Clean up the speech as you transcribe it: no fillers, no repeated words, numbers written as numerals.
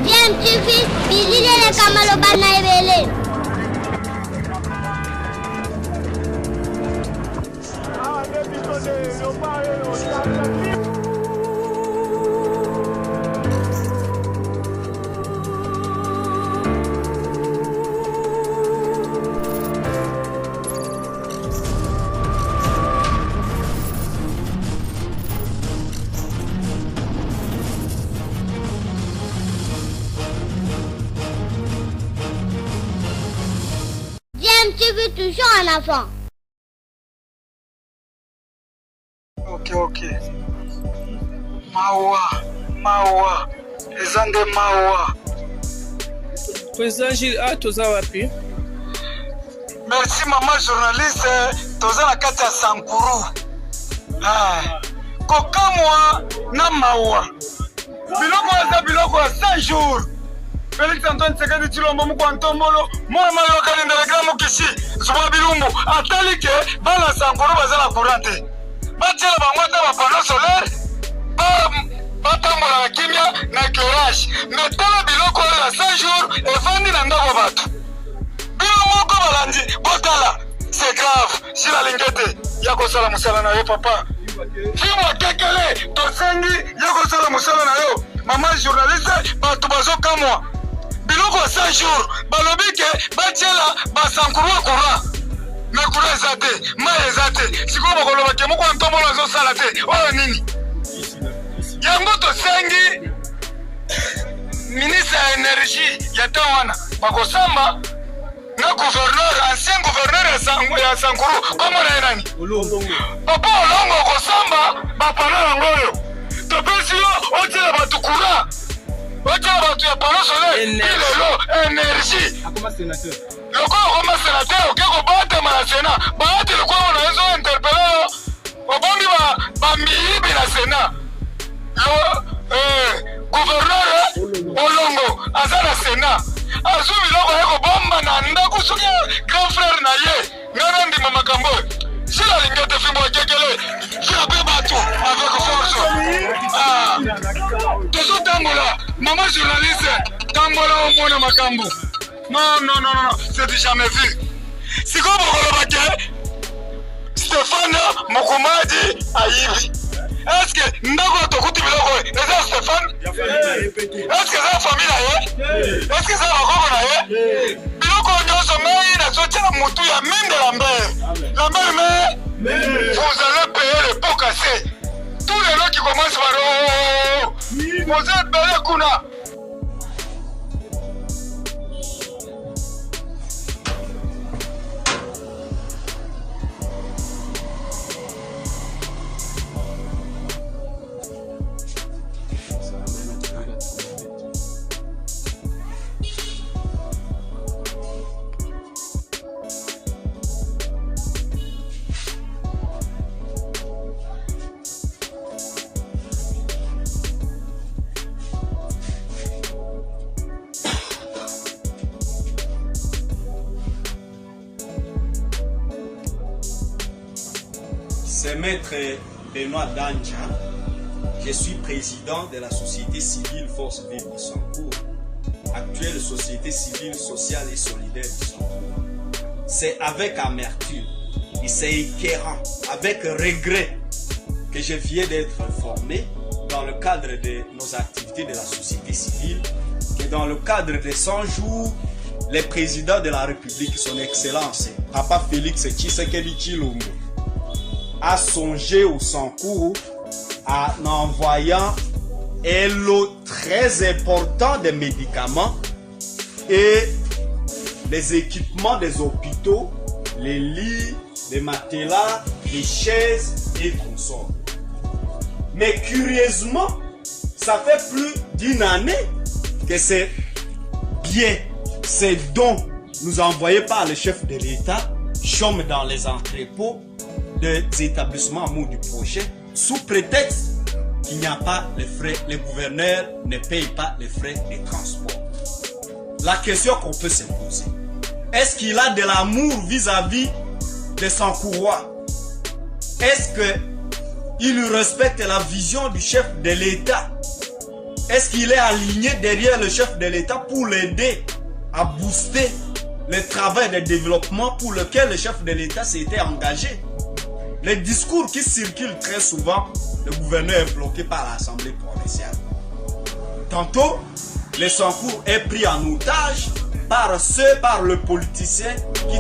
Bien, tu fais, bisous les camalobana et belé. Tu veux toujours un enfant. Ok. Mawa. Ezande Mawa. Président Gilles, toza wapi? Merci maman journaliste, toza na kati ya Sankuru. Kokamwa na Mawa. Biloko ya 100 jours. Félix Antoine Tshisekedi Tshilombo Mukwantombolo mwana mayo kalendela Mukishi Zuba Bilumbu atalike bana Sankuru bazala kurante batela bangwata ba panneau solaire batambola na kimia na éclairage metala biloko ya 100 jours efandi na ndako bato biloko balandi botala c'est grave si la lingete ya kosala musala na yo papa fimwa kekele tosengi ya kosala musala na yo mama journaliste bato bazokamwa biloko 100 jours balobike batiela basankurwa kura me kura eza te mai eza te sikoyo bakoloba ke moko ntombolo azosala te oyo nini yango tosengi ministre ya énergie ya ntan wana bakosamba na gouverneur ancien gouverneur ya Sankuru kombo na ye nani papa olongo okosamba bapana yango oyo topesi yo otiela bato kura otiela bato ya pano solaire ilelo énergie lokola okoma sénateur oke kobatama na sénat baati lokola na ezo interpele yo obombi bambiyibi na sénat gouverneur olongo aza na sénat azwi biloko ye kobomba na ndako soki grand frère na ye ngana ndima makambo oyo sila lingete fimbo akekele frappe bato avec force tozotambola mama journaliste tambola omona makambo non c'est du jamais vu sikoyo bokoloba ke Stéphane Mokumadi ayibi eske ndako tokuti biloko oyo eza Stéphane eske eza famille na ye eske eza bakoko na ye biloko nyonso ngai nazotiela motu ya minde Lambert mais vous allez payer les pots cassés tous les gens qui commencent par vous êtes belé kuna. C'est Maître Benoît Danja. Je suis président de la société civile Force Vive du Sankour, actuelle société civile sociale et solidaire du Sankour. C'est avec amertume et c'est écœurant, avec regret que je viens d'être informé dans le cadre de nos activités de la société civile que dans le cadre des 100 jours, le président de la République, son Excellence, Papa Félix Tshisekedi Tshilombo, a songé au Sankour en envoyant un lot très important de médicaments et les équipements des hôpitaux, les lits, les matelas, les chaises et consorts. Mais curieusement, ça fait plus d'une année que ces biens, ces dons nous envoyés par le chef de l'État chôment dans les entrepôts des établissements amour du projet sous prétexte qu'il n'y a pas les frais, les gouverneurs ne payent pas les frais de transport. La question qu'on peut se poser, est-ce qu'il a de l'amour vis-à-vis de son courroie? Est-ce qu'il respecte la vision du chef de l'État Est-ce qu'il est aligné derrière le chef de l'État pour l'aider à booster le travail de développement pour lequel le chef de l'État s'était engagé? Les discours qui circulent très souvent, le gouverneur est bloqué par l'Assemblée provinciale. Tantôt, le Sancour est pris en otage par le politicien qui